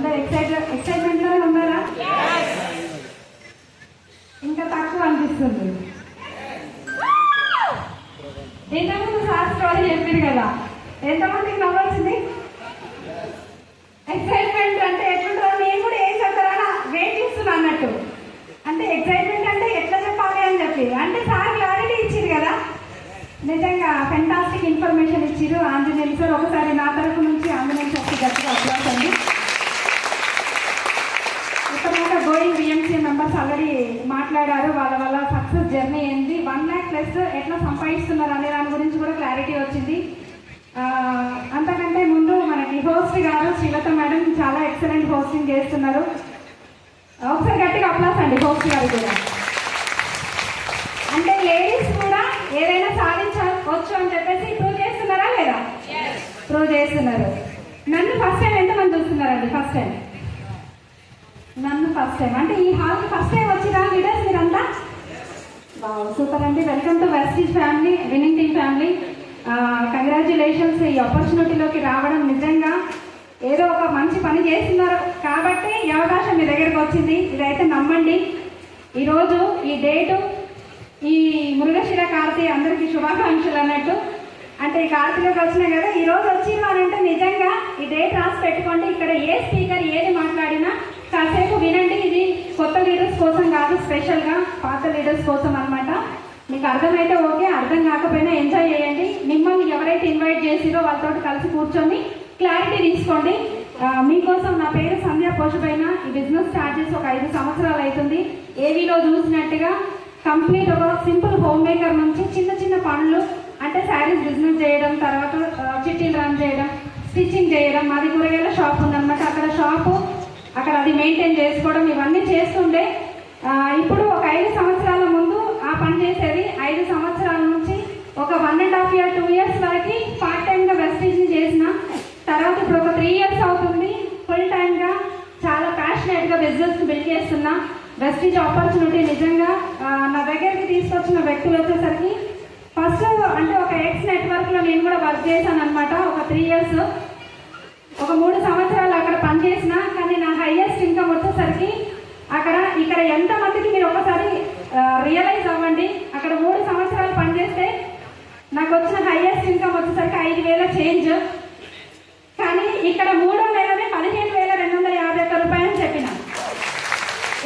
అందరు ఎక్సైట్మెంట్ లోనే ఉన్నారా? ఇంకా తక్కువ అనిపిస్తుంది. ఇంతకుముందు సార్ స్టోరీ చెప్పారు కదా, ఎంతమందికి నవ్వొచ్చింది? ఎక్సైట్మెంట్ అంటే ఎట్లుంటుందో నేను కూడా ఏం చెప్తారా వెయిట్ చేస్తున్నా అన్నట్టు. అంటే ఎక్సైట్మెంట్ అంటే ఎట్లా చెప్పాలి అని చెప్పి అంటే సార్ క్లారిటీ ఇచ్చారు కదా. నిజంగా ఫెంటాస్టిక్ ఇన్ఫర్మేషన్ ఇచ్చారు ఆంజనేయులు సార్. ఒకసారి నా తరఫు నుంచి ఆంజనేయులు సార్కి గట్టిగా అప్లాస్ అండి. ఇప్పటిదాకా గోయింగ్ బిఎంసీ మెంబర్స్ ఆల్రెడీ మాట్లాడారు. వాళ్ళ సక్సెస్ జర్నీ ఏంటి, 1 lakh ప్లస్ ఎట్లా సంపాదిస్తున్నారు అనే దాని గురించి కూడా క్లారిటీ వచ్చింది. అంతకంటే ముందు మనకి హోస్ట్ గారు శ్రీలత మేడం చాలా ఎక్సలెంట్ హోస్టింగ్ చేస్తున్నారు. ఒకసారి గట్టిగా అప్లాస్ అండి హోస్ట్ గారు కూడా. అంటే లేడీస్ కూడా ఏదైనా సాధించవచ్చు అని చెప్పేసి ప్రూవ్ చేస్తున్నారా లేదా? ప్రూవ్ చేస్తున్నారు. నన్ను ఫస్ట్ టైం ఎంతమంది చూస్తున్నారండి? ఫస్ట్ టైం నన్ను ఫస్ట్ టైం అంటే ఈ హాల్కి ఫస్ట్ టైం వచ్చిరా లీడర్స్ మీరంతా? సూపర్ అండి. Welcome to Vestige family, winning team family. Congratulations. ఈ ఆపర్చునిటీలోకి రావడం నిజంగా ఏదో ఒక మంచి పని చేస్తున్నారు కాబట్టి ఈ అవకాశం మీ దగ్గరకు వచ్చింది. ఇదైతే నమ్మండి. ఈరోజు ఈ డేటు ఈ మృగశిర కార్తీ అందరికీ శుభాకాంక్షలు అన్నట్టు. అంటే ఈ కార్తీలోకి వచ్చినాయి కదా, ఈరోజు వచ్చినారంటే నిజంగా ఈ డేట్ రాసి పెట్టుకోండి. ఇక్కడ ఏ స్పీకర్ ఏది మాట్లాడినా కాసేపు వినండి. ఇది కొత్త లీడర్స్ కోసం కాదు, స్పెషల్గా పాత లీడర్స్ కోసం అనమాట. మీకు అర్థమైతే ఓకే, అర్థం కాకపోయినా ఎంజాయ్ చేయండి. మిమ్మల్ని ఎవరైతే ఇన్వైట్ చేసిరో వాళ్ళతో కలిసి కూర్చొని క్లారిటీ తీసుకోండి. మీకోసం నా పేరు సంధ్య పోషపైన. ఈ బిజినెస్ స్టార్ట్ చేసి ఒక 5 సంవత్సరాలు అవుతుంది. ఏవీలో చూసినట్టుగా కంప్లీట్ ఒక సింపుల్ హోమ్ మేకర్ నుంచి చిన్న చిన్న పనులు అంటే శారీస్ బిజినెస్ చేయడం, తర్వాత చిట్టీలు రన్ చేయడం, స్టిచ్చింగ్ చేయడం. మాది కూరగాయల షాప్ ఉందన్నమాట. అక్కడ షాపు అక్కడ అది మెయింటైన్ చేసుకోవడం ఇవన్నీ చేస్తుండే. ఇప్పుడు ఒక 5 సంవత్సరాల ముందు ఆ పని చేసేది. 5 సంవత్సరాల నుంచి ఒక 1.5 year 2 years వరకు పార్ట్ టైంగా వెస్టీజ్ని చేసిన తర్వాత ఇప్పుడు ఒక 3 years అవుతుంది ఫుల్ టైమ్గా చాలా ప్యాషనేట్గా బిజినెస్ బిల్డ్ చేస్తున్నా. వెస్టీజ్ ఆపర్చునిటీ నిజంగా నా దగ్గరికి తీసుకొచ్చిన వ్యక్తులు వచ్చేసరికి ఫస్ట్ అంటే ఒక ఎక్స్ నెట్వర్క్లో నేను కూడా వర్క్ చేశాను అనమాట. ఒక 3 years ఒక 3 సంవత్సరాలు అక్కడ పనిచేసిన. కానీ నా హైయెస్ట్ ఇన్కమ్ వచ్చేసరికి ఇక్కడ ఎంతమందికి మీరు ఒకసారి రియలైజ్ అవ్వండి. అక్కడ 3 సంవత్సరాలు పనిచేస్తే నాకు వచ్చిన హైయెస్ట్ ఇన్కమ్ వచ్చేసరికి 5,000 చేంజ్. కానీ ఇక్కడ 3వ నెలనే 15,251 రూపాయలు చెప్పిన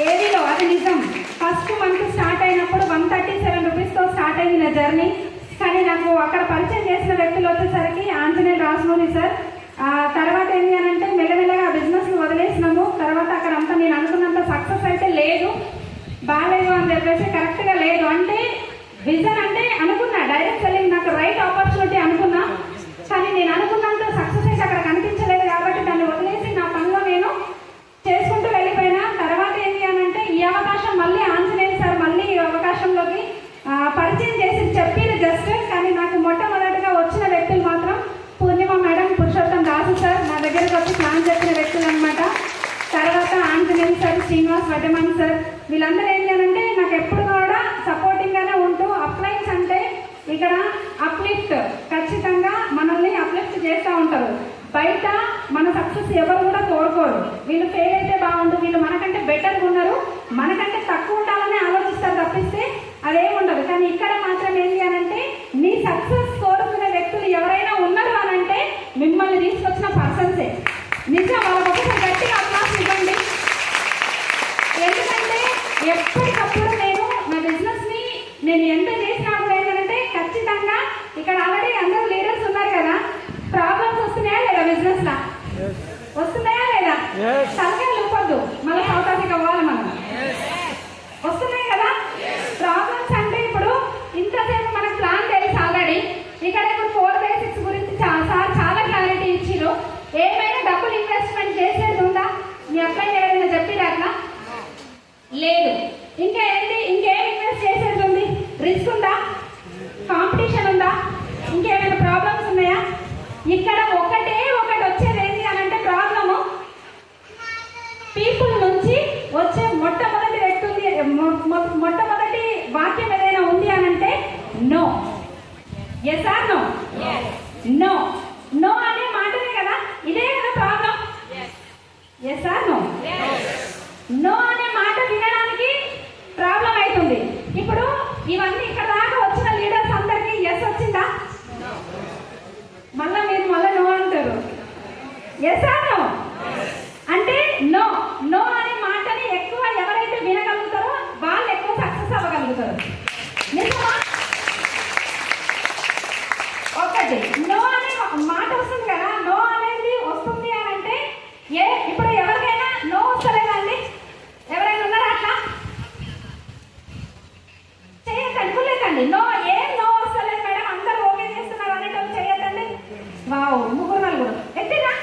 ఏవీలో. అది నిజం. ఫస్ట్ మంత్ స్టార్ట్ అయినప్పుడు 137 రూపీస్తో స్టార్ట్ అయింది నా జర్నీ. కానీ నాకు అక్కడ పరిచయం చేసిన వ్యక్తులు వచ్చేసరికి ఆంజనేయులు రాజమౌళి సార్. తర్వాత ఏంటి అని అంటే మెల్లమెల్లగా బిజినెస్ని వదిలేసినాము. తర్వాత అక్కడ అంతా నేను అనుకున్నంత సక్సెస్ అయితే లేదు, బాగాలేదు అని చెప్పేసి కరెక్ట్గా లేదు. అంటే విజన్ అంటే అనుకున్నా డైరెక్ట్ సెల్లింగ్ నాకు రైట్ ఆపర్చునిటీ అనుకున్నా. కానీ నేను అనుకున్నంత సక్సెస్ అయితే అక్కడ కనిపించలేదు కాబట్టి దాన్ని వదిలేసి నా పనిలో నేను చేసుకుంటూ వెళ్ళిపోయినా. తర్వాత ఏంటి అని అంటే ఈ అవకాశం మళ్ళీ ఆంజనేయులు సార్ మళ్ళీ ఈ అవకాశంలోకి పరిచయం చేసి చెప్పిన జస్ట్. కానీ నాకు మొట్టమొదటిగా వచ్చిన వ్యక్తులు మాత్రం పూర్ణిమ మేడం, పురుషోత్తం దాసు సార్ నా దగ్గరకు వచ్చి ప్లాన్ చెప్పిన వ్యక్తులు అనమాట. తర్వాత ఆంజనేయులు సార్, శ్రీనివాస్ వడ్డమన్ సార్, వీళ్ళందరూ ఏంటి అని అంటే నాకు ఎప్పుడు కూడా సపోర్టింగ్గానే ఉంటూ అప్లైన్స్ అంటే ఇక్కడ అప్లిఫ్ట్ ఖచ్చితంగా మనల్ని అప్లిఫ్ట్ చేస్తూ ఉంటారు. బయట మన సక్సెస్ ఎవరు కూడా కోరుకోరు. వీళ్ళు ఫెయిల్ అయితే బాగుండు, వీళ్ళు మనకంటే బెటర్గా ఉన్నారు, మనకంటే తక్కువ ఉండాలని ఆలోచిస్తారు తప్పిస్తే అదేముండదు. కానీ ఇక్కడ మాత్రం ఏంటి అని అంటే మీ సక్సెస్ కోరుకునే వ్యక్తులు ఎవరైనా ఉన్నారు అని అంటే మిమ్మల్ని తీసుకొచ్చిన పర్సన్సే. నిజం. వాళ్ళకొకసారి గట్టిగా అప్లాస్ ఇవ్వండి. ఎందుకంటే ఎప్పటికప్పుడు నా బిజినెస్ని నేను ఎంత చేసినా కూడా ఏంటంటే ఖచ్చితంగా ఇక్కడ ఆల్రెడీ అందరూ లీడర్స్ ఉన్నారు కదా, ప్రాబ్లమ్స్ వస్తున్నాయా లేదా? బిజినెస్లో వస్తున్నాయా లేదా? తలకాయ లూపొద్దు, మళ్ళీ సౌత్ ఆఫ్రికా పోవాలి మనం. వస్తున్నాయి కదా ప్రాబ్లమ్స్. అంటే ఇప్పుడు ఇంతసేపు మనకు ప్లాన్ తెలుసు ఆల్రెడీ. ఇక్కడ ఇప్పుడు 4 basics గురించి సార్ చాలా క్లారిటీ ఇచ్చిరు. ఏమైనా డబ్బులు ఇన్వెస్ట్మెంట్ చేసేది ఉందా? మీ అబ్బాయి ఎవరైనా చెప్పిరా అట్లా? లేదు. ఇంకా ఏంటి, ఇంకేం ఇన్వెస్ట్ చేసేది ఉంది? రిస్క్ ఉందా? కాంపిటీషన్ ఉందా? ఇంకేమైనా ప్రాబ్లమ్స్ ఉన్నాయా? ఇక్కడ ఒకటి వచ్చేది ఏంటి అని అంటే ప్రాబ్లము పీపుల్ నుంచి వచ్చే మొట్టమొదటి వాక్యం ఏదైనా ఉంది అని అంటే no. Yes or no? No. No అనే మాటనే కదా, ఇదే కదా ప్రాబ్లం. ఎస్ ఆర్ నో అనే మాట వినడానికి ప్రాబ్లం అవుతుంది. ఇప్పుడు ఇవన్నీ ఇక్కడ దాకా వచ్చిన లీడర్స్ అందరికీ ఎస్ వచ్చిందా? మళ్ళా మీరు మళ్ళీ నో అంటారు. ఎస్ ఆ నో అంటే నో నో అనే మాటని ఎక్కువ ఎవరైతే వినగలుగుతారో వాళ్ళు ఎక్కువ సక్సెస్ అవ్వగలుగుతారు. నిజమా? ఒకటి నో అనే మాట వస్తుంది కదా, నో అనేది వస్తుంది అని అంటే ఇప్పుడు ఎవరికైనా నో వస్తలేదా అండి? ఎవరైనా ఉన్నారా అట్లా? చేయకండి నో. ఏం నో వస్తలేదు మేడం, అందరూ ఓకే చేస్తున్నారు అనేటప్పుడు చేయొద్దండి. వావ్, ముగ్గురు నలుగురు ఎత్తిరా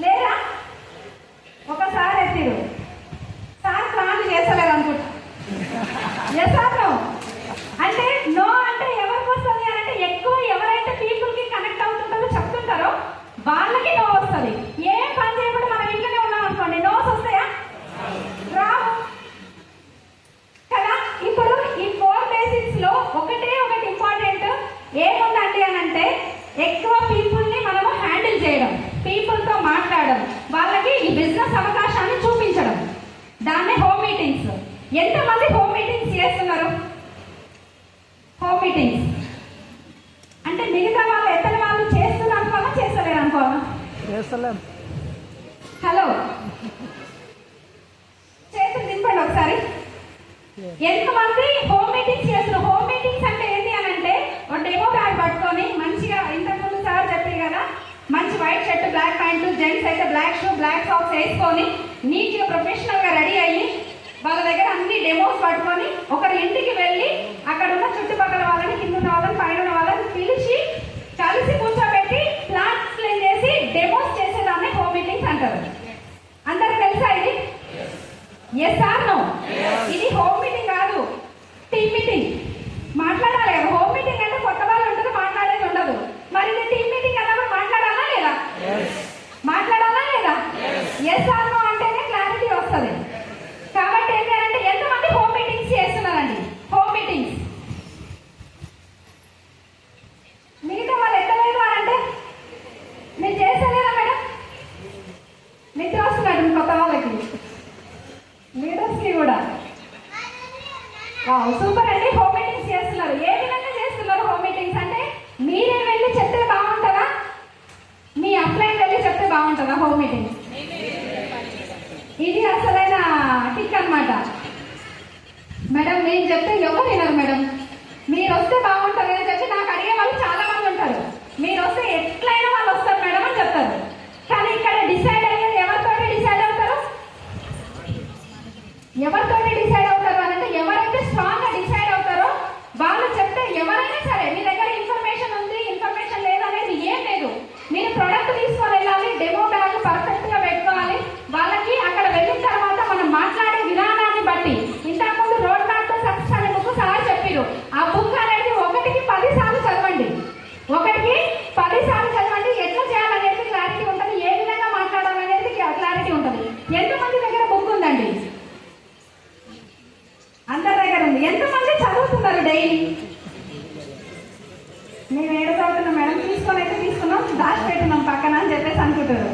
లేరా? ఒకసారి ఎత్తిరు. సార్ ప్లాన్ చేస్తలేరు అనుకుంటా. ఎస్ ఆర్ నో అంటే నో అంటే ఎవరికి వస్తుంది అని అంటే ఎక్కువ ఎవరైతే పీపుల్ కి కనెక్ట్ అవుతుంటారో చెప్తుంటారో వాళ్ళకి నో వస్తుంది. ఏం పని చేయకుండా మనం ఇంట్లోనే ఉన్నాం అనుకోండి, నోస్ వస్తాయా? రావు కదా. ఇప్పుడు ఈ 4 బేసిక్స్ లో ఒకటి ఇంపార్టెంట్ ఏముందండి అని అంటే ఎక్కువ పీపుల్ ని మనము హ్యాండిల్ చేయడం, పీపుల్ తో మాట్లాడడం, వాళ్ళకి ఈ బిజినెస్ అవకాశాన్ని చూపించడం, దాన్నే హోమ్ మీటింగ్స్. ఎంతమంది హోమ్ మీటింగ్స్ చేస్తున్నారు? హోమ్ మీటింగ్స్ అంటే మిగతా వాళ్ళు ఎత్తని వాళ్ళు చేస్తున్నారు అనుకోవాలా, చేస్తలేరు అనుకోవాలా? హలో, చేతులు దింపండి ఒకసారి. ఎంతమంది హోమ్ మీటింగ్స్ చేస్తున్నారు? హోమ్ మీటింగ్స్ అంటే ఏంటి అని అంటే ఒక డెమో బ్యాగ్ పట్టుకొని మంచిగా, ఇంతకుముందు సార్ చెప్పారు కదా, మంచి white shirt black pant, gents అయితే బ్లాక్ షూ బ్లాక్ సాక్స్ వేసుకొని నీట్గా ప్రొఫెషనల్ గా రెడీ అయ్యి వాళ్ళ దగ్గర అన్ని డెమోస్ పట్టుకొని ఒకరి ఇంటికి వెళ్ళి అక్కడ ఉన్న చుట్టుపక్కల వాళ్ళని, కింద ఉన్న వాళ్ళని, పైన ఉన్న వాళ్ళని పిలిచి కలిసి కూర్చోబెట్టి ప్లాన్ ఎక్స్ప్లెయిన్ చేసి డెమోస్ చేసేదాన్ని హోమ్ మీటింగ్స్ అంటారు. అందరికి తెలుసా ఇది? Yes or no? ఇది హోమ్ మీటింగ్ కాదు, టీమ్ మీటింగ్. మాట్లాడాలి కదా. హోమ్ మీటింగ్ అంటే కొత్త వాళ్ళు ఉంటుంది, మాట్లాడేది ఉండదు. మరి ఇది టీమ్ మీటింగ్ అన్నప్పుడు మాట్లాడాలా లేదా? మాట్లాడాలా లేదా? ఎస్ ఆర్ నో అంటేనే క్లారిటీ వస్తుంది. కాబట్టి ఏంటంటే ఎంతమంది హోమ్ మీటింగ్స్ చేస్తున్నారండి? హోమ్ మీటింగ్స్ మిగతా వాళ్ళు ఎత్తలేదు అని అంటే మీరు చేస్తలేదా మేడం? నిద్ర వస్తున్నాడు కొత్త వాళ్ళకి, లీడర్స్ కి కూడా. సూపర్ అండి, హోమ్ మీటింగ్స్ చేస్తున్నారు. ఏ విధంగా చేస్తున్నారు హోమ్ మీటింగ్స్ అంటే? మీరే వెళ్ళి చెప్తే బాగుంటుందా, మీ అప్లైన్ వెళ్ళి చెప్తే బాగుంటుందా హోమ్ మీటింగ్స్? ఇది అసలైన టిక్ అన్నమాట. మేడం నేను చెప్తే ఎవరు వినరు మేడం, మీరు వస్తే బాగుంటుంది అని చెప్పి నాకు అడిగే వాళ్ళు చాలా మంది ఉంటారు. మీరు వస్తే ఎట్లయినా వాళ్ళు వస్తారు మేడం అని చెప్తారు. కానీ ఇక్కడ డిసైడ్ అయ్యేది ఎవరితోటి డిసైడ్ అవుతారు? ఎవరితోటి డిసైడ్ అవుతారు అని అంటే ఎవరైతే స్ట్రాంగ్ గా డిసైడ్ అవుతారో వాళ్ళు చెప్తే ఎవరైనా సరే, మీ దగ్గర ఇన్ఫర్మేషన్ ఉంది, ఇన్ఫర్మేషన్ లేదు అనేది ఏం లేదు. మీరు ప్రొడక్ట్ తీసుకొని వెళ్ళాలి, డెమో బ్యాగ్ పర్ఫెక్ట్ గా పెట్టుకోవాలి. వాళ్ళకి అక్కడ వెళ్ళిన తర్వాత మనం మాట్లాడే విధానాన్ని బట్టి, ఇంతకుముందు రోడ్ మ్యాప్ టు సక్సెస్ అనే బుక్ సార్ చెప్పారు. ఆ బుక్ అనేది 1కి 10 సార్లు చదవండి. 1కి 10 సార్లు చదవండి. ఎట్లా చేయాలనేది క్లారిటీ ఉంటుంది, ఏ విధంగా మాట్లాడాలనేది క్లారిటీ ఉంటుంది. ఎంతమంది దగ్గర బుక్ ఉందండి? అందరి దగ్గర ఉంది. ఎంతమంది చదువుతున్నారు డైలీ? మేము ఏడు చదువుతున్నాం మేడం, తీసుకొని అయితే తీసుకున్నాం, దాచి పెట్టున్నాం పక్కన అని చెప్పేసి అనుకుంటారు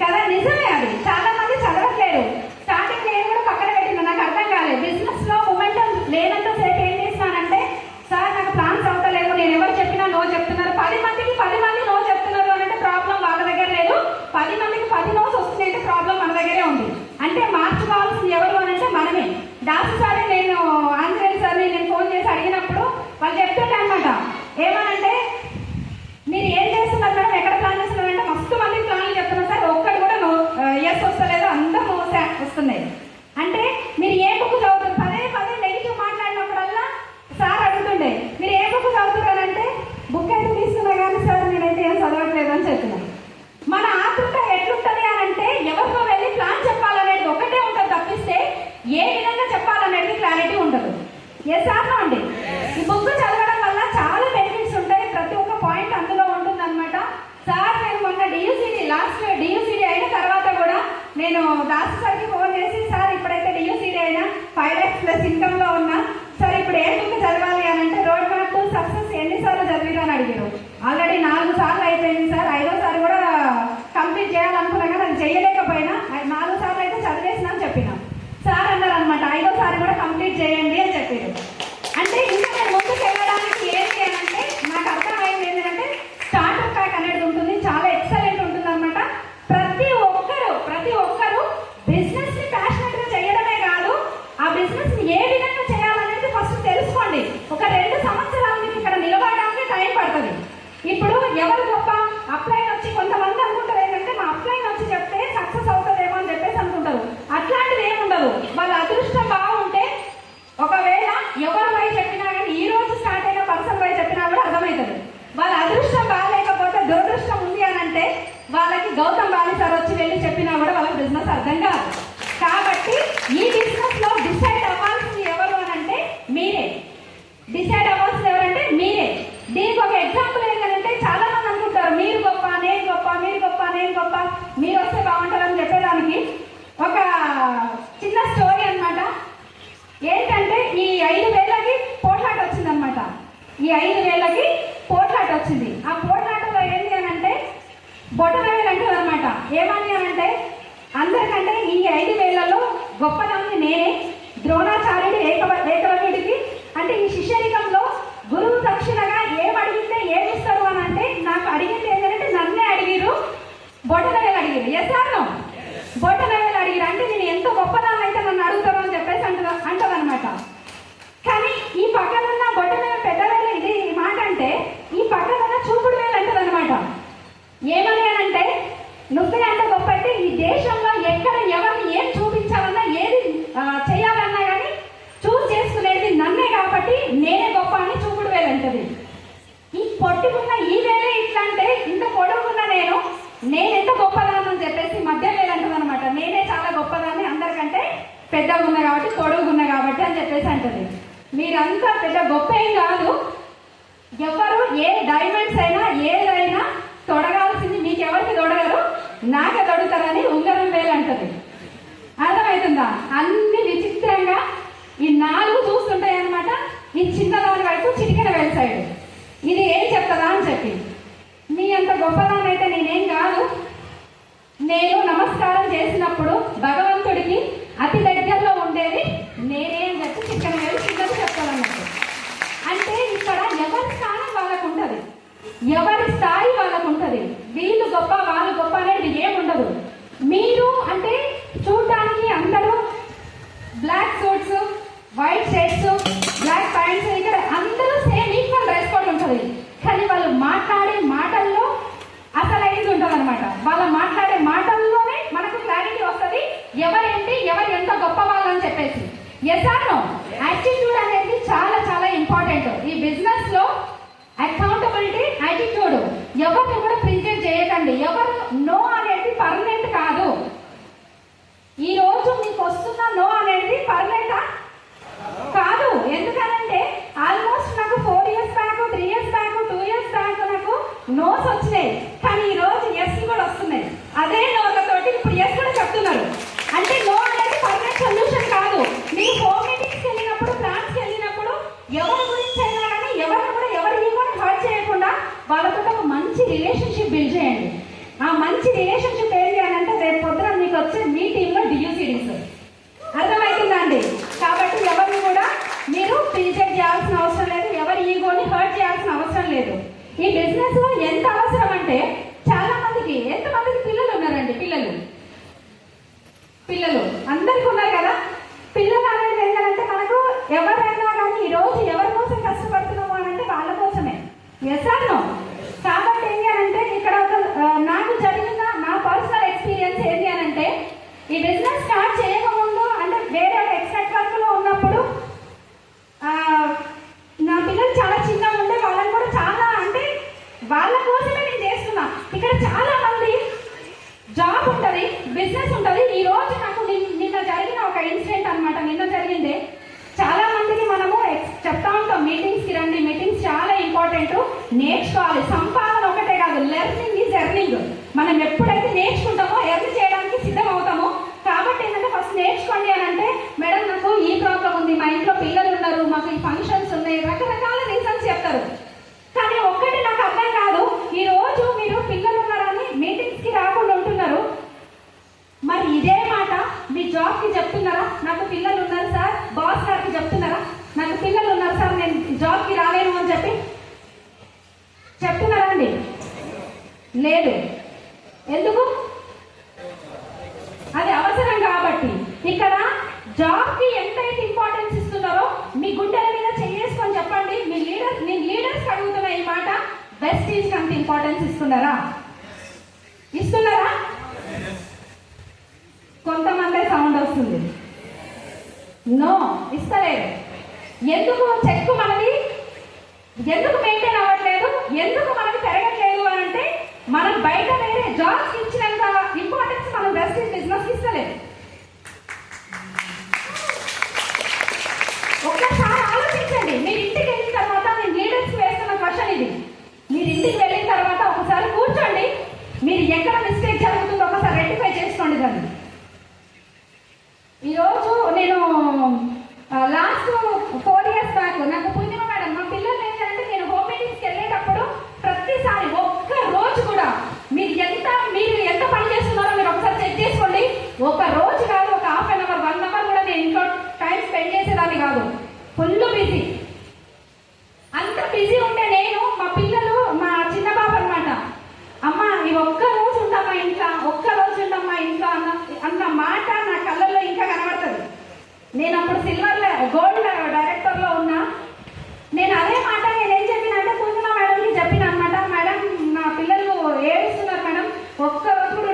కదా. నిజమే, అది చాలా మంది చదవట్లేదు. స్టార్టింగ్ నేను కూడా పక్కన పెట్టినా, నాకు అర్థం కాలేదు. బిజినెస్ లో మొమెంటం లేనంత సేపు ఏం చేస్తానంటే, సార్ నాకు ప్లాన్స్ అవుతలేవు, నేను ఎవరు చెప్పినా నో చెప్తున్నారు. 10 మందికి 10 మంది నో చెప్తున్నారు అని అంటే ప్రాబ్లం వాళ్ళ దగ్గర లేదు. 10 మందికి 10 నోస్ వస్తున్నాయి అంటే ప్రాబ్లం మన దగ్గరే ఉంది. అంటే మార్చుకోవాల్సింది ఎవరు అని అంటే మనమే. దాసు సార్, నేను ఆంజనేయ సార్ని నేను ఫోన్ చేసి అడిగినప్పుడు వాళ్ళు చెప్తుంటే అనమాట, ఏమనంటే మీరు ఏం చేస్తున్నారు మేడం, ఎక్కడ ప్లాన్ చేస్తున్నారు అంటే మస్తు మంది ప్లాన్లు చెప్తున్నారు సార్, ఒక్కటి కూడా నో ఎస్ వస్తలేదు, అందరూ నో వస్తున్నాయి. అంటే మీరు ఏ బుక్ చదువుతారు? పదే నెగిటివ్ మాట్లాడినప్పుడల్లా సార్ అడుగుతుండే, మీరు ఏ బుక్ చదువుతారు అంటే బుక్ అయితే తీసుకున్నా కానీ సార్ నేనైతే ఏం చదవట్లేదు అని చెప్తున్నాను. మన ఆతృత ఎట్లుంటది అని అంటే ఎవరితో వెళ్ళి ప్లాన్ చెప్పాలనేది ఒకటే ఉంటుంది తప్పిస్తే ఏ విధంగా చెప్పాలనేది క్లారిటీ ఉండదు. ఎస్ ఆర్ నో అండి? ఈ బుక్ చదవడం వల్ల చాలా బెనిఫిట్స్ ఉంటాయి, ప్రతి ఒక్క పాయింట్ అందులో ఉంటుంది అనమాట. సార్ నేను మొన్న లాస్ట్ డియూసీడీ అయిన తర్వాత కూడా నేను దాసు సార్కి ఫోన్ చేసి, సార్ ఇప్పుడైతే డియూసీడీ అయినా 5 lakhs ప్లస్ ఇన్కమ్ లో ఉన్నా సార్, ఇప్పుడు ఏ బుక్ చదవాలి అని అంటే రోడ్ మ్యాప్ టు సక్సెస్ ఎన్నిసార్లు చదివారు అని అడిగారు. ఆల్రెడీ 4 సార్లు అయిపోయింది సార్, 5వ సారి కూడా కంప్లీట్ చేయాలనుకున్నా కానీ అది చేయలేకపోయినా 4 సార్లు రెండోసారి కూడా కంప్లీట్ చేయండి అని చెప్పారు. అంటే ఇంకా నేను ముందుకు వెళ్ళడానికి ఏంటి అని అంటే నాకు అర్థమైంది ఏంటంటే స్టార్టర్ ప్యాక్ అనేది ఉంటుంది, చాలా ఎక్సలెంట్ ఉంటుంది అనమాట. ప్రతి ఒక్కరు బిజినెస్ ని ప్యాషనెట్ గా చేయడమే కాదు, ఆ బిజినెస్ ని ఏ విధంగా చేయాలనేది ఫస్ట్ తెలుసుకోండి. ఒక 2 సంవత్సరాలు మీకు ఇక్కడ నిలబడడానికి టైం పడుతుంది. ఇప్పుడు ఎవరు గొప్ప అప్లైన్ వచ్చి కొంతమంది అనుకుంటారు ఏంటంటే మా అప్లైన్ వచ్చి చెప్తే సక్సెస్ అవుతుందేమో అని చెప్పేసి అనుకుంటారు. అట్లాంటిది ఏముండదు. వాళ్ళ అదృష్టం బాగుంటే ఒకవేళ ఎవరు వై చెప్పినా కానీ ఈ రోజు స్టార్ట్ అయిన పర్సన్ వై చెప్పినా కూడా అర్థమవుతుంది. వాళ్ళ అదృష్టం బాగాలేకపోతే దురదృష్టం ఉంది అని అంటే వాళ్ళకి గౌతమ్ బాలి సార్ వచ్చి వెళ్ళి చెప్పినా కూడా వాళ్ళకి బిజినెస్ అర్థం కాదు. కాబట్టి ఈ బిజినెస్ లో డిసైడ్ అవ్వాల్సింది ఎవరు అని అంటే మీరే. డిసైడ్ అవ్వాల్సింది ఎవరంటే మీరే. దీనికి ఒక ఎగ్జాంపుల్ ఏంటంటే చాలా మంది అనుకుంటారు మీరు గొప్ప, నేను గొప్ప, మీరు గొప్ప, నేను గొప్ప, మీరు వస్తే బాగుంటారని చెప్పేదానికి ఒక చిన్న స్టోరీ అనమాట. ఏంటంటే ఈ 5,000కి పోట్లాట వచ్చింది అనమాట. ఈ 5,000కి పోట్లాట వచ్చింది. ఆ పోట్లాటలో ఏంటి అని అంటే బొటనవేలు అంటుంది అనమాట. ఏమని అని అంటే అందరికంటే ఈ 5,000లో గొప్పదాన్ని నేనే, ద్రోణాచార్యుడు ఏకవరుడికి అంటే ఈ శిష్యరికంలో గురువు దక్షిణగా ఏమడిగితే ఏమిస్తారు అని అంటే నాకు అడిగింది ఏంటంటే నన్నే అడిగిరు, బొటనవేలు అడిగిరు. Yes or no? బొటనవేలు అడిగిరు. అంటే నేను ఎంతో గొప్పదాన్ని అయితే నన్ను అడుగుతారు అని చెప్పేసి అంటదనమాట. కానీ ఈ పక్కనున్న బొటనవేలు పెద్దవేలు ఇది ఈ మాట అంటే ఈ పక్కనున్న చూపుడు వేలు అంటదనమాట. ఏమని అని అంటే నువ్వే అంత గొప్ప అయితే ఈ దేశంలో ఎక్కడ ఎవరిని ఏం చూపించాలన్నా ఏది చేయాలన్నా కానీ చూస్ చేసుకునేది నన్నే కాబట్టి నేనే గొప్ప అని చూపుడు వేలు అంటది. ఈ పొట్టుకున్న ఈ వేలే ఇట్లా అంటే ఇంత పొడుగున్న నేనెంత గొప్పదాన్ని అని చెప్పేసి మధ్య వేలు అంటది అనమాట. నేనే చాలా గొప్పదాన్ని, అందరికంటే పెద్దగా ఉన్నా కాబట్టి పొడుగున్నా కాబట్టి అని చెప్పేసి అంటది. మీరంతా పెద్ద గొప్ప ఏం కాదు. ఎవరు ఏ డైమండ్స్ అయినా ఏదైనా తొడగాల్సింది మీకెవరికి తొడగరు, నాకే తొడుగుతారని ఉంగరం వేలు అంటది. అర్థమవుతుందా? అన్ని విచిత్రంగా ఈ 4 చూస్తుంటాయి అనమాట. ఈ చిన్నదాని వైపు చిటికెన వేలు సైడ్ ఇది ఏం చెప్తుందా అని చెప్పి మీ అంత గొప్పదాన్ని అయితే నేనేం కాదు. నేను నమస్కారం చేసినప్పుడు భగవంతుడికి అతి దగ్గరలో ఉండేది నేనే అని చెప్పి చిటికెన వేలు చిన్నది చెప్తానన్నట్టు. అంటే ఇక్కడ ఎవరి స్థానం వాళ్ళకు ఉంటుంది, ఎవరి స్థాయి వాళ్ళకు ఉంటుంది. వీళ్ళు గొప్ప వాళ్ళు గొప్ప అనేది ఏముండదు. మీరు అంటే చూడటానికి అందరూ black suits, white shirts, black pants, ఇక్కడ అందరూ సేమ్ ఈక్వల్ డ్రెస్ కోడ్ ఉంటుంది. కానీ వాళ్ళు మాట్లాడే మాటల్లో అసలైంది ఉంటుంది అనమాట. వాళ్ళ మాట్లాడే మాటల్లోనే మనకు క్లారిటీ వస్తుంది ఎవరేంటి, ఎవరు ఎంత గొప్ప వాళ్ళు అని చెప్పేసి. Yes or no? యాటిట్యూడ్ అనేది చాలా చాలా ఇంపార్టెంట్ ఈ బిజినెస్ లో. అకౌంటబిలిటీ, యాటిట్యూడ్ ఎవరిని కూడా ప్రిజెంట్ చేయకండి. ఎవరు నో అనేది పర్మనెంట్ కాదు. ఈ రోజు మీకు వస్తున్న నో అనేది పర్మనెంటా కాదు. ఎందుకనంటే ఆల్మోస్ట్ నాకు 4 years back, 3 years back, 2 years back నాకు నోస్ వచ్చినాయి. కానీ ఈ రోజు ఎస్ కూడా వస్తున్నాయి. అదే నోలతోటి ఇప్పుడు ఎస్ కూడా చెప్తున్నారు. అంటే నో అనేది పర్మనెంట్ సొల్యూషన్ కాదు. మీ హోమ్ మీటింగ్స్కి వెళ్ళినప్పుడు, ప్లాన్స్కి వెళ్ళినప్పుడు ఎవరి గురించి అయినా కానీ ఎవరిని కూడా ఎవరి ఈగోని హర్ట్ చేయకుండా వాళ్ళతో ఒక మంచి రిలేషన్షిప్ బిల్డ్ చేయండి. ఆ మంచి రిలేషన్షిప్ ఏంటి అని అంటే రేపు పొద్దున మీకు వచ్చే మీ టీంలో డియూసీడీస్. అర్థమవుతుందా అండి? కాబట్టి ఎవరిని కూడా మీరు రిజెక్ట్ చేయాల్సిన అవసరం లేదు, ఎవరి ఈగోని హర్ట్ చేయాల్సిన అవసరం లేదు. ఈ బిజినెస్ లో ఎంత అవసరం అంటే చాలా మందికి, ఎంతమందికి పిల్లలు ఉన్నారండి? పిల్లలు అందరికీ ఉన్నారు కదా. పిల్లలు అనేది ఏంటంటే మనకు ఎవరైనా కానీ ఈ రోజు ఎవరి కోసం కష్టపడుతున్నాము అని అంటే వాళ్ళ కోసమే. Yes or no? కాబట్టి ఏంటి అని అంటే ఇక్కడ నాకు జరిగిన నా పర్సనల్ ఎక్స్పీరియన్స్ ఏంటి అని అంటే ఈ బిజినెస్ స్టార్ట్ చేయకముందు అంటే వేరే ఎక్స్ట్రాక్ట్ వర్క్ లో ఉన్నప్పుడు నా పిల్లలు చాలా చిన్నగా ఉంటే వాళ్ళని కూడా చాలా అంటే వాళ్ళ కోసమే నేను చేస్తున్నా. ఇక్కడ చాలా మంది జాబ్ ఉంటుంది, బిజినెస్ ఉంటుంది. ఈ రోజు నాకు నిన్న జరిగిన ఒక ఇన్సిడెంట్ అనమాట. నిన్న జరిగింది. చాలా మందికి మనము చెప్తా ఉంటాం మీటింగ్స్కి రండి, మీటింగ్స్ చాలా ఇంపార్టెంట్, నేర్చుకోవాలి. సంపాదన ఒకటే కాదు, లెర్నింగ్ ఈజ్ ఎర్నింగ్. మనం ఎప్పుడైతే నేర్చుకుంటామో ఎర్న్ చేయడానికి సిద్ధం అవుతామో. కాబట్టి ఏంటంటే ఫస్ట్ నేర్చుకోండి అని అంటే మేడం నాకు ఈ ప్రాబ్లం ఉంది, మా ఇంట్లో పిల్లలు ఉన్నారు, మాకు ఈ ఫంక్షన్స్ ఉన్నాయి, రకరకాల రీజన్స్ చెప్తారు. కానీ ఒక్కటి నాకు అర్థం కాదు, ఈ రోజు మీరు పిల్లలు ఉన్నారని మీటింగ్స్కి రాకుండా ఉంటున్నారు, మరి ఇదే మాట మీ జాబ్కి చెప్తున్నారా? నాకు పిల్లలు ఉన్నారు సార్, లేదు. ఎందుకు? అది అవసరం కాబట్టి. ఇక్కడ జాబ్కి ఎంతైతే ఇంపార్టెన్స్ ఇస్తున్నారో మీ గుండెల మీద చేసుకొని చెప్పండి. మీ లీడర్స్ అడుగుతున్న ఈ మాట, వెస్టీజ్ అంత ఇంపార్టెన్స్ ఇస్తున్నారా? ఇస్తున్నారా? కొంతమంది సౌండ్ వస్తుంది. నో, ఇస్తలేదు. ఎందుకు? చెక్కు మనది ఎందుకు మెయింటైన్ అవ్వట్లేదు, ఎందుకు మనకి పెరగట్లేదు అని అంటే మనం బయట వేరే జాబ్స్ ఇచ్చినంత ఇంపార్టెన్స్ మనం వెస్టీజ్ బిజినెస్ ఇస్తలేదు. ఒక్కసారి ఆలోచించండి. మీరు ఇంటికి వెళ్ళిన తర్వాత, నేను లీడర్స్ వేస్తున్న క్వశ్చన్ ఇది, మీరు ఇంటికి వెళ్ళిన తర్వాత ఒకసారి కూర్చోండి. మీరు ఎక్కడ మిస్టేక్ జరుగుతుందో ఒకసారి రెక్టిఫై చేసుకోండి దాన్ని. ఈరోజు నేను లాస్ట్ 4 years బ్యాక్ నాకు పుణ్యమ మేడం, మా పిల్లలు ఏంటంటే నేను హోమ్ మీటింగ్స్కి వెళ్ళేటప్పుడు ప్రతిసారి ఒక్క రోజు కూడా మీరు ఎంత పని చేస్తున్నారో మీరు ఒకసారి చెక్ చేసుకోండి. ఒక రోజు కాదు, ఒక ½ an hour 1 hour కూడా నేను ఇంట్లో టైం స్పెండ్ చేసేదాన్ని కాదు. Full busy. అంత బిజీ ఉంటే నేను, మా పిల్లలు, మా చిన్న బాబు అనమాట, అమ్మ ఈ ఒక్క రోజు ఉండమ్మా ఇంట్లో, ఒక్క రోజు ఉండమ్మా ఇంట్లో అన్న మాట నా కళ్ళల్లో ఇంకా కనబడుతుంది. నేను అప్పుడు గోల్డ్ డైరెక్టర్లో ఉన్నా. నేను అదే మాట నేనేం చెప్పిన అంటే పూర్ణిమ మేడంకి చెప్పిన అనమాట, మేడం నా పిల్లలు ఏడుస్తున్నారు మేడం, ఒక్క రోజు కూడా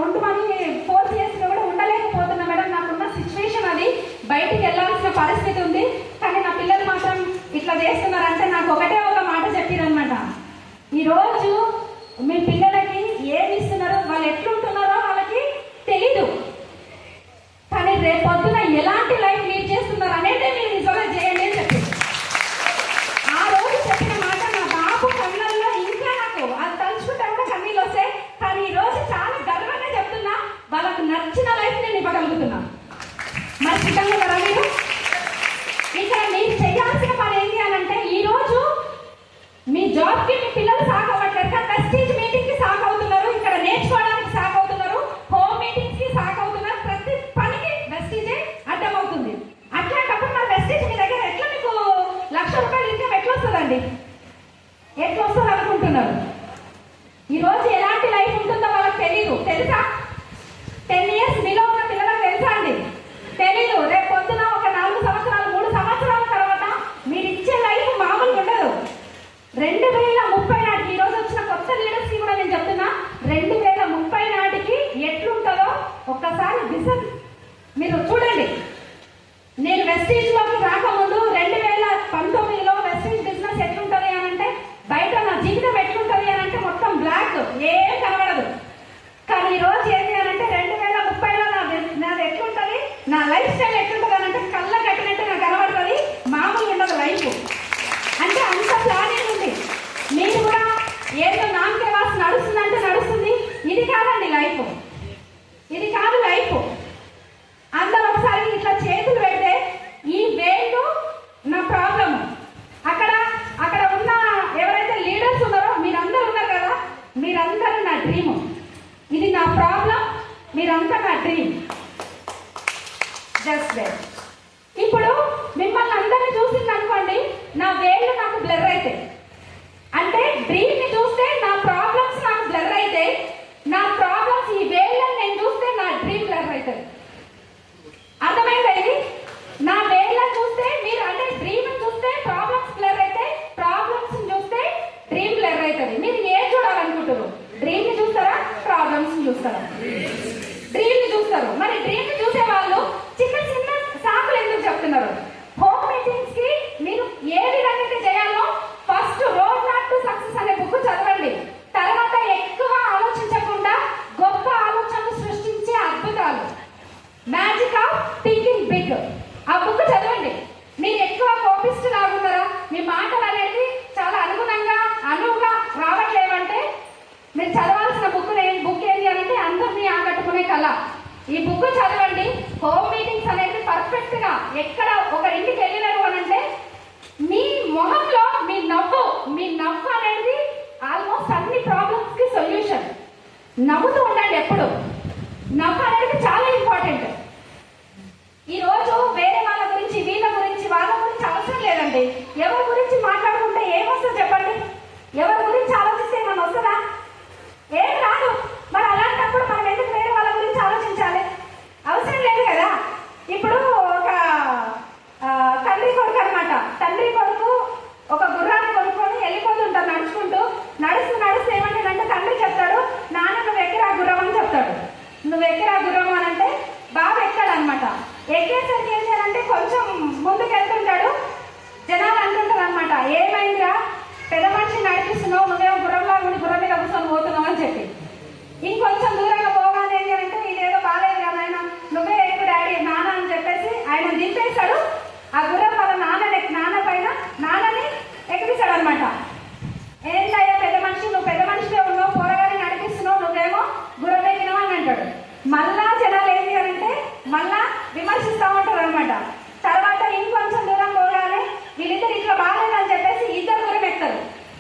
ఉండమని ఫోర్స్ చేసిన కూడా ఉండలేకపోతున్నా మేడం, నాకున్న సిచ్యువేషన్ అది, బయటికి వెళ్ళాల్సిన పరిస్థితి ఉంది, కానీ నా పిల్లలు మాత్రం ఇట్లా చేస్తున్నారంటే నాకు ఒకటే ఒక మాట చెప్పారనమాట, ఈరోజు మీ పిల్లలకి ఏమి ఇస్తున్నారో, వాళ్ళు ఎట్లుంటున్నారో వాళ్ళకి తెలీదు, కానీ రేపు పొద్దున ఎలాంటి లైఫ్ లీడ్ చేస్తున్నారు అనేది మీరు విజువలైజ్ చేయండి అని చెప్పి ఆ రోజు చెప్పిన మాట నా బాబు కళ్ళల్లో ఇంకా నాకు అది తలుచుకుంటే కూడా కన్నీళ్ళు వస్తాయి. కానీ ఈ రోజు చాలా గర్వంగా చెప్తున్నా, వాళ్ళకు నచ్చిన లైఫ్ నేను ఇవ్వగలుగుతున్నా. మరి సిద్ధంగా కదా మీరు? ఇక్కడ మీరు చేయాల్సిన పని ఏంటి అని అంటే, ఈ రోజు మీ జాబ్కి మీ పిల్లలు సాగు అవ్వట్లేదు, కానీ వెస్టీజ్ మీటింగ్కి సాగు అవుతున్నారు, ఇక్కడ నేర్చుకోవడానికి సాగు అవుతున్నారు, హోమ్ మీటింగ్స్కి సాగు అవుతున్నారు, ప్రతి పనికి వెస్టీజే అర్థమవుతుంది. అట్లాంటప్పుడు మన వెస్టీజ్ మీ దగ్గర ఎట్లా మీకు ₹1,00,000 ఇన్కమ్ ఎట్లా వస్తుందండి? ఎట్లా వస్తుంది అనుకుంటున్నారు? ఈరోజు ఎలాంటి లైఫ్ ఉంటుందో వాళ్ళకి తెలీదు. తెలుసా? 10 years బిలో ఉన్న పిల్లలకు తెలుసా అండి? తెలీదు. రేపు పొద్దున ఒక 4 సంవత్సరాలు 3 సంవత్సరాల తర్వాత మీరు ఇచ్చే లైఫ్ మామూలుగా ఉండదు. 2030 నాటికి, ఈరోజు వచ్చిన కొత్త లీడర్స్ కి కూడా నేను చెప్తున్నా, 2030 నాటికి ఎట్లుంటుందో ఒక్కసారి విజన్ మీరు చూడండి. నేను వెస్టీజ్ లోకి రాకముందు 2019లో వెస్టీజ్ బిజినెస్ ఎట్లుంటది అని అంటే, బయట నా జీవితం ఎట్లుంటది అని అంటే మొత్తం బ్లాక్, ఏం కనబడదు. కానీ ఈ రోజు ఏంటి అని అంటే 2030లో నాది ఎట్లుంటది, నా లైఫ్ స్టైల్ ఎట్లుంటది అని అంటే కళ్ళ కట్టినట్టు నాకు కనబడుతుంది. మామూలుగా ఉండదు లైఫ్ అంటే, అంత ప్లానింగ్ ఉంది. మీరు కూడా ఏదో నామకే వాసి నడుస్తుందంటే నడుస్తుంది. ఇది కాదండి లైఫ్, ఇది కాదు లైఫ్. అందరూ ఒకసారి ఇట్లా చేతులు పెడితే, ఈ వేళ్ళు నా ప్రాబ్లం, అక్కడ ఉన్న ఎవరైతే లీడర్స్ ఉన్నారో మీరందరూ ఉన్నారు కదా, మీరందరూ నా డ్రీమ్, ఇది నా ప్రాబ్లం, మీరంతా నా డ్రీమ్. Just that. ఇప్పుడు మిమ్మల్ని అందరినీ చూసింది అనుకోండి, నా వేళ్ళు నాకు బ్లర్ అయితే, అంటే డ్రీమ్ ని చూస్తే నా ప్రాబ్లమ్స్ నాకు బ్లర్ అయితే, నా ప్రాబ్లమ్స్ ఈ వేళ్ళని నేను చూస్తే నా డ్రీమ్ బ్లర్ అవుతుంది. అర్థమైందా ఇది? నా వేళ్ళని చూస్తే మీరు, అంటే డ్రీమ్ చూస్తే ప్రాబ్లమ్స్ బ్లర్ అయితే, ప్రాబ్లమ్స్ చూస్తే డ్రీమ్ బ్లర్ అవుతుంది. మీరు ఏం చూడాలనుకుంటారు? డ్రీమ్ ని చూస్తారా, ప్రాబ్లమ్స్ చూస్తారా? డ్రీమ్ ని చూస్తారు. మరి డ్రీమ్ ని చూసే వాళ్ళు చిన్న చిన్న సాకులు ఎందుకు చెప్తున్నారు? హోమ్ మీటింగ్స్ కి మీరు ఏ విధంగా చేయాలో first road map to success అనే బుక్ చదవండి. తర్వాత ఎక్కువ ఆలోచించకుండా గొప్ప ఆలోచనలు సృష్టించే అద్భుతాలు, మ్యాజిక్ ఆఫ్ థింకింగ్ బిగ్, ఆ బుక్ చదవండి. మీరు ఎక్కువ కోపిస్ట్ లాగున్నారా, మీ మాటలు అనేది చాలా అనువుగా రావట్లేవంటే మీరు చదవాల్సిన బుక్ ఏంటి అంటే అందరినీ ఆకట్టుకునే కళ. ఈ బుక్ చదవండి. హోమ్ మీటింగ్స్ అనేది పర్ఫెక్ట్ గా, ఎక్కడ ఒకరింటికి వెళ్ళినారు అని అంటే మీ మొహంలో మీ నవ్వు అనేది ఆల్మోస్ట్ అన్ని ప్రాబ్లమ్స్ కి సొల్యూషన్. నవ్వుతూ ఉండండి ఎప్పుడు. నవ్వు అనేది చాలా ఇంపార్టెంట్. ఈ రోజు వేరే వాళ్ళ గురించి, వీళ్ళ గురించి, వాళ్ళ గురించి అవసరం లేదండి. ఎవరి గురించి మాట్లాడుకుంటే ఏమొస్తుంది చెప్పండి? ఎవరి గురించి ఆలోచిస్తే ఏమన్నా వస్తుందా? ఏం రాదు. మరి అలాంటప్పుడు మనం ఎందుకు వేరే వాళ్ళ గురించి ఆలోచించాలి? అవసరం లేదు కదా. ఇప్పుడు ఒక తండ్రి కొడుకు అనమాట. తండ్రి కొడుకు ఒక గుర్రాన్ని కొనుక్కొని వెళ్ళిపోతుంటారు నడుచుకుంటూ. నడుస్తూ ఏమంటాడంటే తండ్రి చెప్తాడు, నాన్న నువ్వు ఎక్కిరా గుర్రం అని చెప్తాడు. నువ్వు ఎక్కిరా గుర్రం అని అంటే బాబు ఎక్కాడనమాట. ఎక్కేసరికి ఏం చేయాలంటే కొంచెం ముందుకు వెళ్తుంటాడు. జనాలు అంటుంటారు అనమాట, ఏమైందిరా పెద్ద మనిషి నడిపిస్తున్నావు, నువ్వేమో గుర్రంలా ఉండి గుర్రం మీద కూర్చొని పోతున్నావు అని చెప్పి. ఇంకొంచెం దూరంగా పోగానే ఏం చేయాలంటే ఇదేదో బాగాలేదు కదా ఆయన, నువ్వే ఎక్కువ డాడీ నాన్న అని చెప్పేసి ఆయన దింపేశాడు. ఆ గుర్రం వాళ్ళ నాన్న పైన నాన్నని ఎక్కిస్తాడు అనమాట. ఏంటయ్యా పెద్ద మనిషి, నువ్వు పెద్ద మనిషిలో ఉన్నావు, పోరగానే నడిపిస్తున్నావు, నువ్వేమో గుర్రం ఎక్కినావు అని అంటాడు. మళ్ళా జనాలు ఏం చేయాలంటే మళ్ళా విమర్శిస్తూ ఉంటారు అనమాట. తర్వాత ఇంకొంచెం దూరం పోగానే వీళ్ళిద్దరు ఇట్లా బాగాలేదని చెప్పేసి ఇద్దరు గుర్రం ఎక్కుతారు.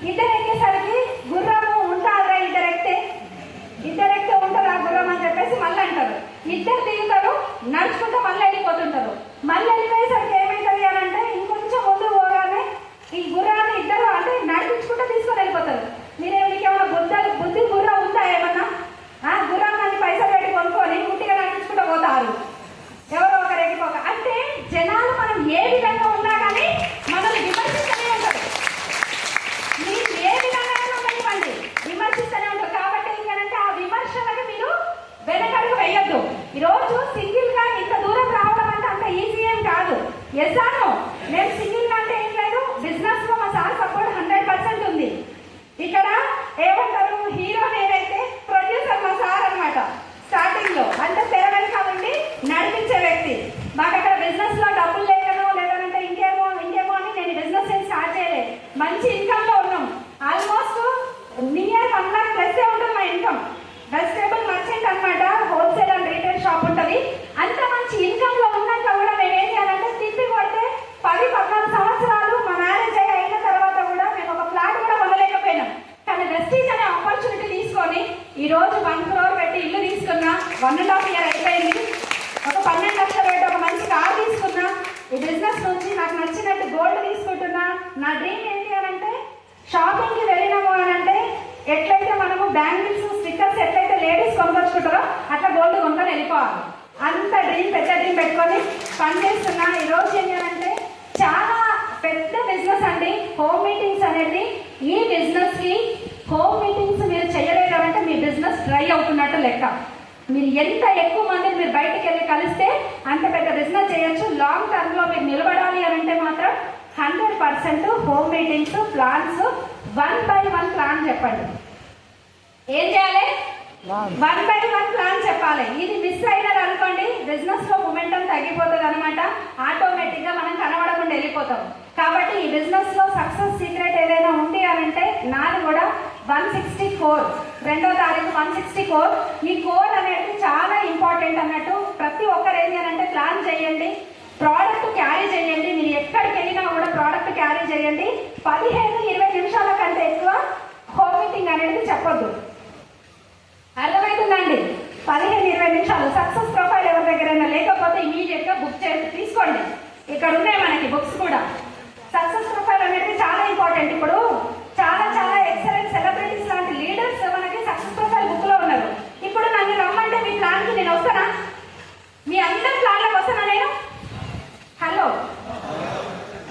ఇద్దరు ఎక్కేసరికి గుర్రము ఉంటారా, ఇద్దరు ఎక్కితే ఉంటారు ఆ గుర్రం అని చెప్పేసి మళ్ళీ అంటారు. ఇద్దరు దిగుతారు, నడుచుకుంటూ మళ్ళీ వెళ్ళిపోతుంటారు. మళ్ళీ వెళ్ళిపోయేసరికి ఏమవుతుంది అని అంటే ఇంకొంచెం ముందు పోగానే ఈ గుర్రాన్ని ఇద్దరు అంటే నడిపించుకుంటూ తీసుకొని వెళ్ళిపోతారు. మీకేమైనా బుద్ధి గుర్రం ఉందా ఏమన్నా? గుర్రాన్ని పైసలు పెట్టి కొనుక్కొని ముట్టిగా నడిపించుకుంటూ పోతారు ఎవరో ఒకరు ఎక్కిపోక. అంటే జనాలు మనం ఏ విధంగా ఉన్నా కానీ మనల్ని విమర్శిస్తూనే ఉంటారు. మీరు ఏ విధంగా ఉండనివ్వండి విమర్శిస్తూనే ఉంటారు. కాబట్టి ఏంటంటే ఆ విమర్శలకు మీరు వెనకడుగు వేయొద్దు. ఈరోజు సింగిల్ గా ఇంత దూరం రావడం అంటే అంత ఈజీ ఏం కాదు. ఎస్ఆను నేను సింగిల్ గా అంటే ఏం లేదు, బిజినెస్ లో మా సార్ సపోర్ట్ 100% ఉంది. ఇక్కడ ఏమంటారు, హీరో నేనైతే ప్రొడ్యూసర్ మా సార్ అనమాట. స్టార్టింగ్ లో అంటే తెర వెనక ఉండి నడిపించే వ్యక్తి. మాకు అక్కడ బిజినెస్ లో డబ్బులు లేకనో లేదంటే ఇంకేమో అని నేను బిజినెస్ ఏం స్టార్ట్ చేయలేదు. మంచి ఇన్కమ్ లో ఉన్నాం. ఆల్మోస్ట్ నియర్ 1 lakh ప్లస్ ఉంటుంది మా ఇన్కమ్. వెజిటేబుల్ మర్చెంట్ అనమాట, హోల్సేల్ అండ్ రీటైల్ షాప్ ఉంటుంది. అంత మంచి ఇన్కమ్ లో ఉన్నాక కూడా మేము ఏం చేయాలంటే తిప్పి కొడితే 10-14 సంవత్సరాలు మా మ్యారేజ్ అయిన తర్వాత కూడా మేము ఒక ఫ్లాట్ కూడా కొనలేకపోయినాం. కానీ వెస్టీజ్ అనే ఆపర్చునిటీ తీసుకొని ఈ రోజు 1 crore పెట్టి ఇల్లు తీసుకున్నా. 1.5 year అయిపోయింది. ఒక 12 లక్షలు పెట్టి ఒక మంచి కార్ తీసుకున్నా. ఈ బిజినెస్ నుంచి నాకు నచ్చినట్టు గోల్డ్ తీసుకుంటున్నా. నా డ్రీమ్ ఏంటి అని అంటే షాపింగ్కి వెళ్ళినాము అని అంటే ఎట్లయితే మనము బ్యాంగిల్స్ స్టిక్కర్స్ ఎట్లయితే లేడీస్ కొనుకొచ్చుకుంటారో అట్లా గోల్డ్ కొనుక్కొని వెళ్ళిపోవాలి. అంత డ్రీమ్, పెద్ద డ్రీమ్ పెట్టుకొని పనిచేస్తున్నా. ఈరోజు ఏంటంటే చాలా పెద్ద బిజినెస్ అండి హోమ్ మీటింగ్స్ అనేది. ఈ బిజినెస్ కి హోమ్ మీటింగ్స్ మీరు చేయలేదంటే మీ బిజినెస్ డ్రై అవుతున్నట్టు లెక్క. మీరు ఎంత ఎక్కువ మందిని మీరు బయటకు వెళ్ళి కలిస్తే అంత పెద్ద బిజినెస్ చేయొచ్చు. లాంగ్ టర్మ్ లో మీరు నిలబడాలి అని అంటే మాత్రం 100% home meetings plans 1 by 1 plan చెప్పండి. ఏం చేయాలి? 1 by 1 ప్లాన్ చెప్పాలి. ఇది మిస్ అయినారు అనుకోండి బిజినెస్ లో మొమెంటం తగ్గిపోతుంది అనమాట. ఆటోమేటిక్ గా మనం కనబడకుండా వెళ్ళిపోతాం. కాబట్టి ఈ బిజినెస్ లో సక్సెస్ సీక్రెట్ ఏదైనా ఉంది అని అంటే నాది కూడా 164 2వ తారీఖు 164. ఈ కోర్ అనేది చాలా ఇంపార్టెంట్ అన్నట్టు. ప్రతి ఒక్కరు ఏం చేయాలంటే ప్లాన్ చేయండి, ప్రోడక్ట్ క్యారీ చేయండి. మీరు ఎక్కడికి వెళ్ళినా కూడా ప్రోడక్ట్ క్యారీ చేయండి. 15-20 నిమిషాల కంటే ఎక్కువ హోమ్ మీటింగ్ అనేది చెప్పొద్దు. అర్థమవుతుందండి? 15-20 నిమిషాలు. సక్సెస్ ప్రొఫైల్ ఎవరి దగ్గరైనా లేకపోతే ఇమీడియట్ గా బుక్ చేసి తీసుకోండి. ఇక్కడ ఉన్నాయి మనకి బుక్స్ కూడా. సక్సెస్ ప్రొఫైల్ అనేది చాలా ఇంపార్టెంట్. ఇప్పుడు చాలా ఎక్సలెంట్ సెలబ్రిటీస్ లాంటి లీడర్స్ మనకి సక్సెస్ ప్రొఫైల్ బుక్ లో ఉన్నారు. ఇప్పుడు నన్ను రమ్మంటే మీ ప్లాన్ కి నేను వస్తానా? మీ అందరి ప్లాన్లకు వస్తానా నేను? హలో,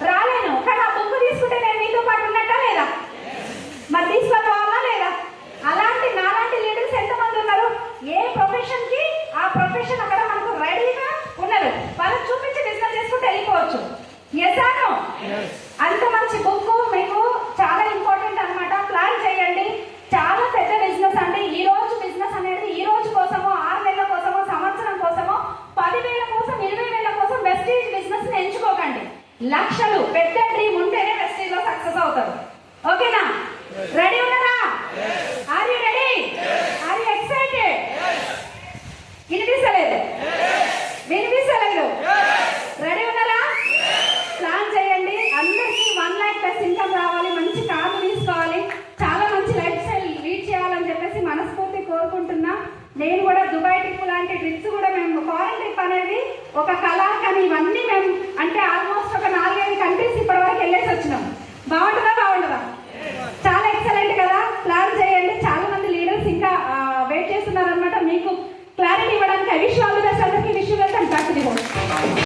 రాలేను. కానీ ఆ బుక్ తీసుకుంటే నేను మీతో పాటు ఉన్నట్టా లేదా? మరి తీసుకొని రావాలా లేదా? అలాంటి నాలాంటి లీడర్స్ ఎంతమంది ఉన్నారు? ఏ ప్రొఫెషన్ కి ఆ ప్రొఫెషన్ అక్కడ మనకు రెడీగా ఉన్నారు. వాళ్ళకి చూపించి బిజినెస్ చేసుకుంటే వెళ్ళిపోవచ్చు. Yes or no? అంత మంచి బుక్ మీకు చాలా ఇంపార్టెంట్ అనమాట. ప్లాన్ చేయండి. చాలా పెద్ద బిజినెస్ అండి. ఈ రోజు బిజినెస్ అనేది ఈ రోజు కోసమో 6 నెలల కోసమో సంవత్సరం కోసమో 10,000 కోసం 20,000 కోసం వెస్టీజ్ బిజినెస్ ని ఎంచుకోకండి. లక్షలు పెద్ద డ్రీమ్ ఉంటేనే వెస్టీజ్ లో సక్సెస్ అవుతారు. ఓకేనా? రెడీ ఉన్నారా? Are you ready? Are you excited? వినిపిస్తలేదు? రెడీ ఉన్నారా? ప్లాన్ చేయండి. అందరికీ 1 lakh ప్లస్ ఇన్కమ్ రావాలి. మంచి కార్లు తీసుకోవాలి. చాలా మంచి లైఫ్ స్టైల్ లీడ్ చేయాలని చెప్పేసి మనస్ఫూర్తి కోరుకుంటున్నా. నేను కూడా దుబాయ్ ట్రిప్ లాంటి ట్రిప్స్ కూడా మేము ఫారెన్ ట్రిప్ అనేది ఒక కళ. కానీ ఇవన్నీ మేము అంటే ఆల్మోస్ట్ ఒక 4-5 కంట్రీస్ ఇప్పటి వరకు వెళ్ళేసి వచ్చినాం. బాగుంటుందా? చాలా ఎక్సలెంట్ కదా? ప్లాన్ చేయండి. చాలా మంది లీడర్స్ ఇంకా వెయిట్ చేస్తున్నారనమాట మీకు క్లారిటీ ఇవ్వడానికి. I wish all the best అందరికీ. Wish you welcome back to the home.